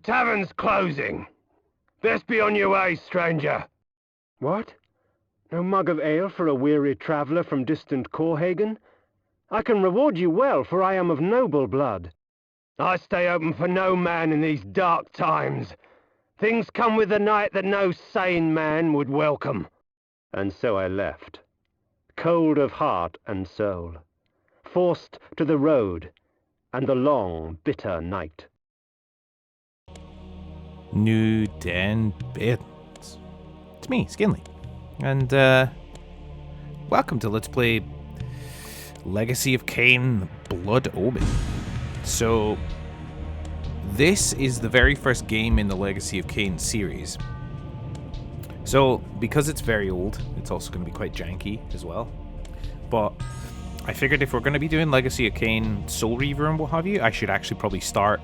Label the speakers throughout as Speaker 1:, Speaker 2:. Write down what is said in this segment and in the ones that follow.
Speaker 1: tavern's closing. Best be on your way, stranger.
Speaker 2: What? No mug of ale for a weary traveller from distant Corhagen? I can reward you well, for I am of noble blood.
Speaker 1: I stay open for no man in these dark times. Things come with the night that no sane man would welcome.
Speaker 2: And so I left, cold of heart and soul, forced to the road and the long, bitter night.
Speaker 3: New Den Bits. It's me, Skinley. And, welcome to Let's Play Legacy of Kain, Blood Omen. So, this is the very first game in the Legacy of Kain series. So, because it's very old, it's also going to be quite janky as well. But I figured if we're going to be doing Legacy of Kain, Soul Reaver and what have you, I should actually probably start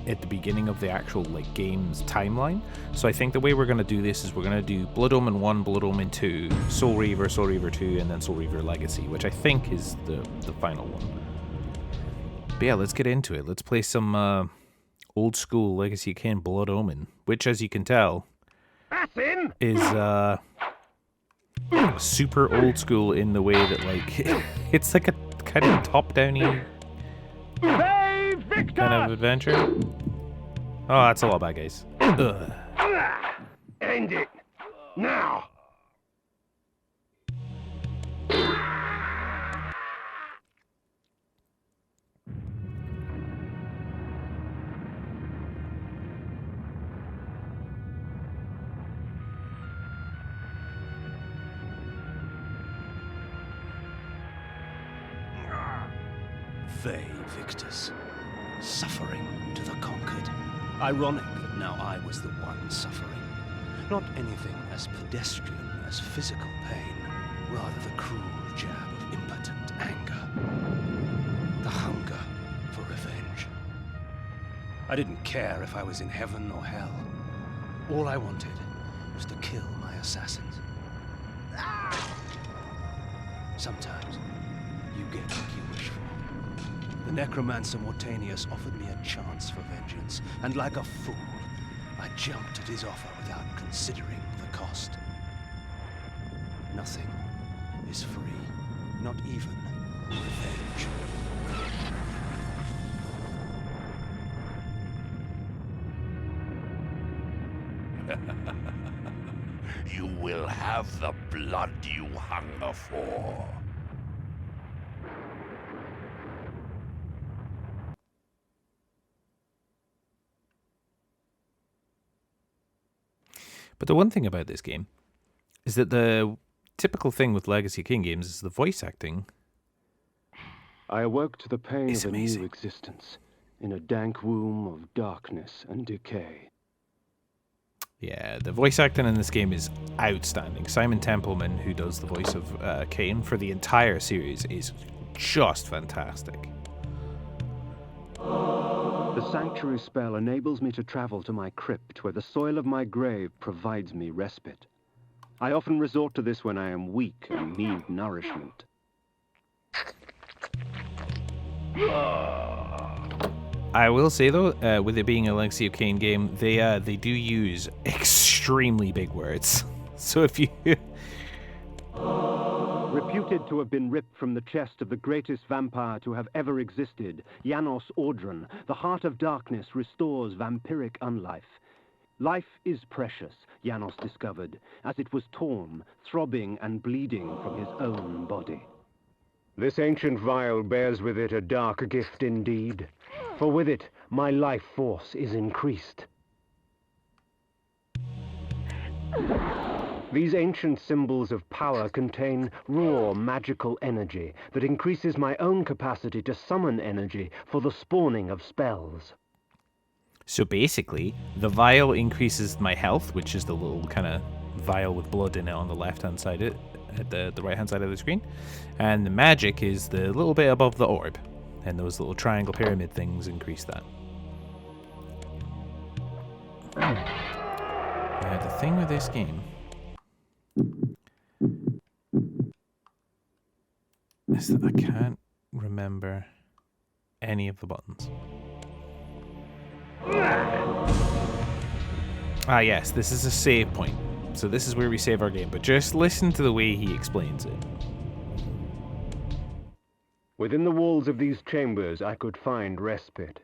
Speaker 3: at the beginning of the actual game's timeline. So I think the way we're going to do this is we're going to do Blood Omen 1, Blood Omen 2, Soul Reaver 2, and then Soul Reaver Legacy, which I think is the final one. But yeah, let's get into it. Let's play some old school Legacy of Kain Blood Omen, which, as you can tell, is super old school in the way that it's like a kind of top-downy kind of adventure. Oh, that's a lot bad, guys. Ugh.
Speaker 1: End it now.
Speaker 4: They victors, suffering to the conquered. Ironic that now I was the one suffering. Not anything as pedestrian as physical pain, rather the cruel jab of impotent anger. The hunger for revenge. I didn't care if I was in heaven or hell. All I wanted was to kill my assassins. Sometimes you get what you wish for. The necromancer Mortanius offered me a chance for vengeance, and like a fool, I jumped at his offer without considering the cost. Nothing is free, not even revenge.
Speaker 5: You will have the blood you hunger for.
Speaker 3: But the one thing about this game is that the typical thing with Legacy of Kain games is the voice acting.
Speaker 2: I awoke to the pain
Speaker 3: It's
Speaker 2: of a
Speaker 3: amazing.
Speaker 2: new existence, in a dank womb of darkness and decay.
Speaker 3: Yeah, the voice acting in this game is outstanding. Simon Templeman, who does the voice of Kain for the entire series, is just fantastic.
Speaker 2: The sanctuary spell enables me to travel to my crypt, where the soil of my grave provides me respite. I often resort to this when I am weak and need nourishment.
Speaker 3: I will say though, with it being a Legacy of Kain game, they do use extremely big words. So if you
Speaker 2: Reputed to have been ripped from the chest of the greatest vampire to have ever existed, Janos Audron, the heart of darkness restores vampiric unlife. Life is precious, Janos discovered, as it was torn, throbbing and bleeding from his own body. This ancient vial bears with it a dark gift indeed, for with it my life force is increased. These ancient symbols of power contain raw magical energy that increases my own capacity to summon energy for the spawning of spells.
Speaker 3: So basically, the vial increases my health, which is the little kind of vial with blood in it on the left-hand side, at the right-hand side of the screen. And the magic is the little bit above the orb. And those little triangle pyramid things increase that. Now, the thing with this game is that I can't remember any of the buttons. Ah, yes, this is a save point. So this is where we save our game, but just listen to the way he explains it.
Speaker 2: Within the walls of these chambers I could find respite,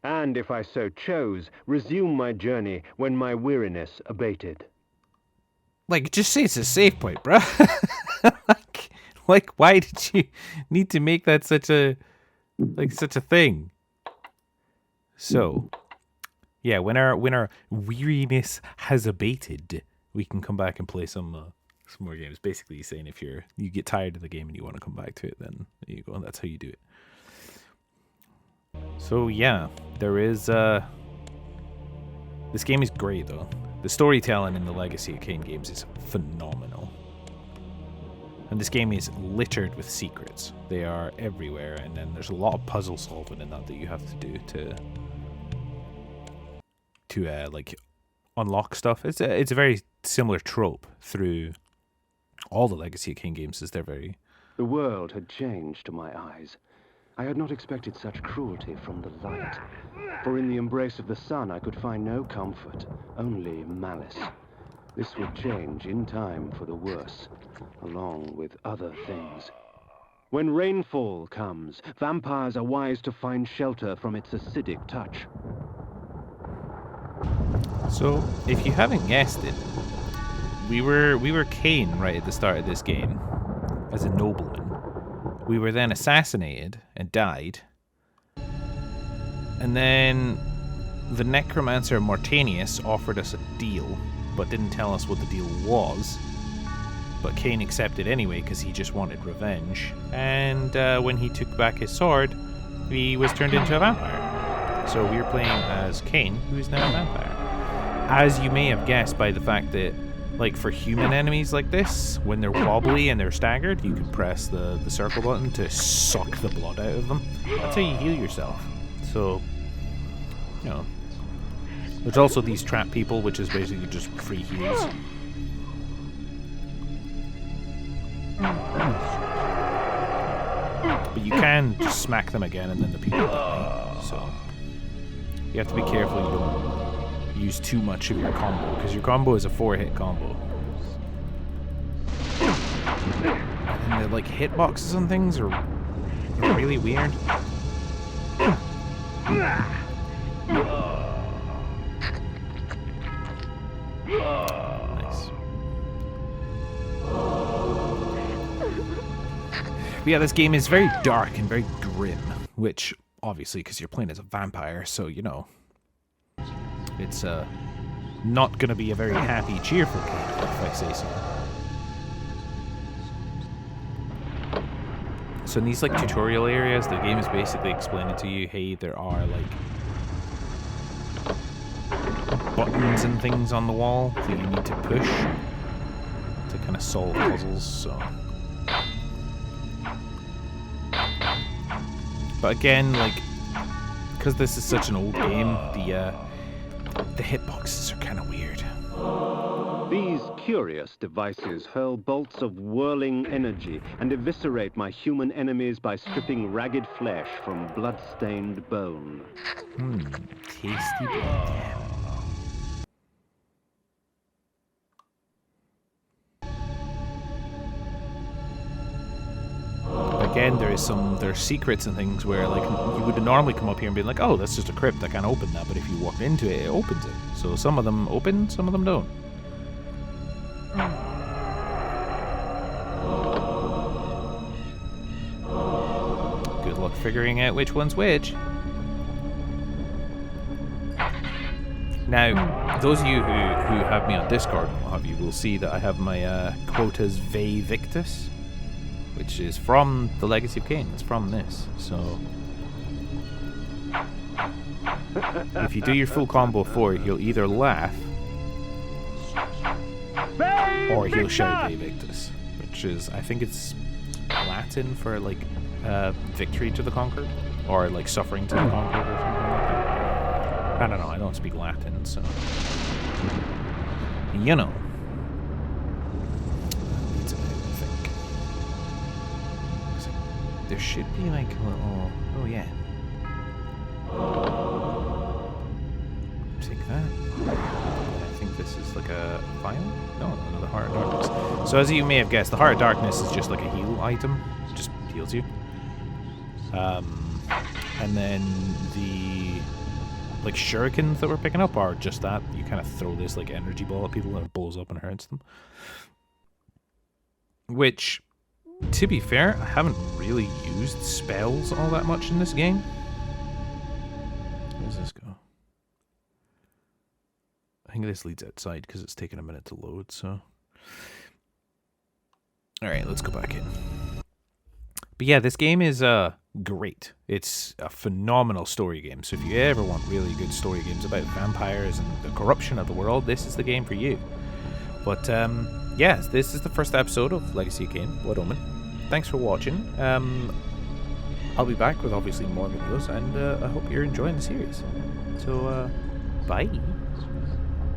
Speaker 2: and if I so chose, resume my journey when my weariness abated.
Speaker 3: Like, just say it's a save point, bruh. like, why did you need to make that such a thing? So, yeah, when our weariness has abated, we can come back and play some more games. Basically, he's saying if you get tired of the game and you want to come back to it, then there you go. That's how you do it. So yeah, there is. This game is great though. The storytelling in the Legacy of Kain games is phenomenal. And this game is littered with secrets. They are everywhere, and then there's a lot of puzzle solving in that you have to do to like unlock stuff. It's a very similar trope through all the Legacy of Kain games. They're very.
Speaker 2: The world had changed to my eyes. I had not expected such cruelty from the light, for in the embrace of the sun I could find no comfort, only malice. This would change in time for the worse, along with other things. When rainfall comes, vampires are wise to find shelter from its acidic touch.
Speaker 3: So, if you haven't guessed it, we were Kain right at the start of this game, as a nobleman. We were then assassinated and died. And then the necromancer Mortanius offered us a deal, but didn't tell us what the deal was. But Kain accepted anyway because he just wanted revenge. And when he took back his sword, he was turned into a vampire. So we were playing as Kain, who is now a vampire. As you may have guessed by the fact that, like, for human enemies like this, when they're wobbly and they're staggered, you can press the circle button to suck the blood out of them. That's how you heal yourself. So, you know. There's also these trap people, which is basically just free heals. But you can just smack them again and then the people die. So, you have to be careful you don't use too much of your combo, because your combo is a 4-hit combo. And the like hitboxes and things are really weird. Nice. But yeah, this game is very dark and very grim, which obviously because you're playing as a vampire, so you know. It's not going to be a very happy, cheerful game, if I say so. So in these like tutorial areas, the game is basically explaining to you, hey, there are like buttons and things on the wall that you need to push to kind of solve puzzles. So, but again, like because this is such an old game, the hitboxes are kind of weird.
Speaker 2: These curious devices hurl bolts of whirling energy and eviscerate my human enemies by stripping ragged flesh from blood-stained bone.
Speaker 3: Tasty blood. Again, there's secrets and things where, like, you would normally come up here and be like, oh, that's just a crypt, I can't open that, but if you walk into it, it opens it. So some of them open, some of them don't. Good luck figuring out which one's which. Now, those of you who have me on Discord and what have you will see that I have my quotas Vae Victus, which is from the Legacy of Kain. It's from this. So if you do your full combo for it, he'll either laugh or he'll shout Vae Victus, which is, I think it's Latin for like victory to the conquered, or like suffering to the conquered, or something like that. I don't know, I don't speak Latin, so you know. There should be like a little... Oh yeah. Take that. this is like a file? No, another Heart of Darkness. So as you may have guessed, the Heart of Darkness is just like a heal item. It just heals you. And then the like shurikens that we're picking up are just that. You kind of throw this like energy ball at people and it blows up and hurts them. Which, to be fair, I haven't really used spells all that much in this game. Where does this go? I think this leads outside because it's taken a minute to load, so... Alright, let's go back in. But yeah, this game is great. It's a phenomenal story game, so if you ever want really good story games about vampires and the corruption of the world, this is the game for you. But, yeah, this is the first episode of Legacy of Kain, Blood Omen. Thanks for watching. I'll be back with obviously more videos, and I hope you're enjoying the series. So, bye.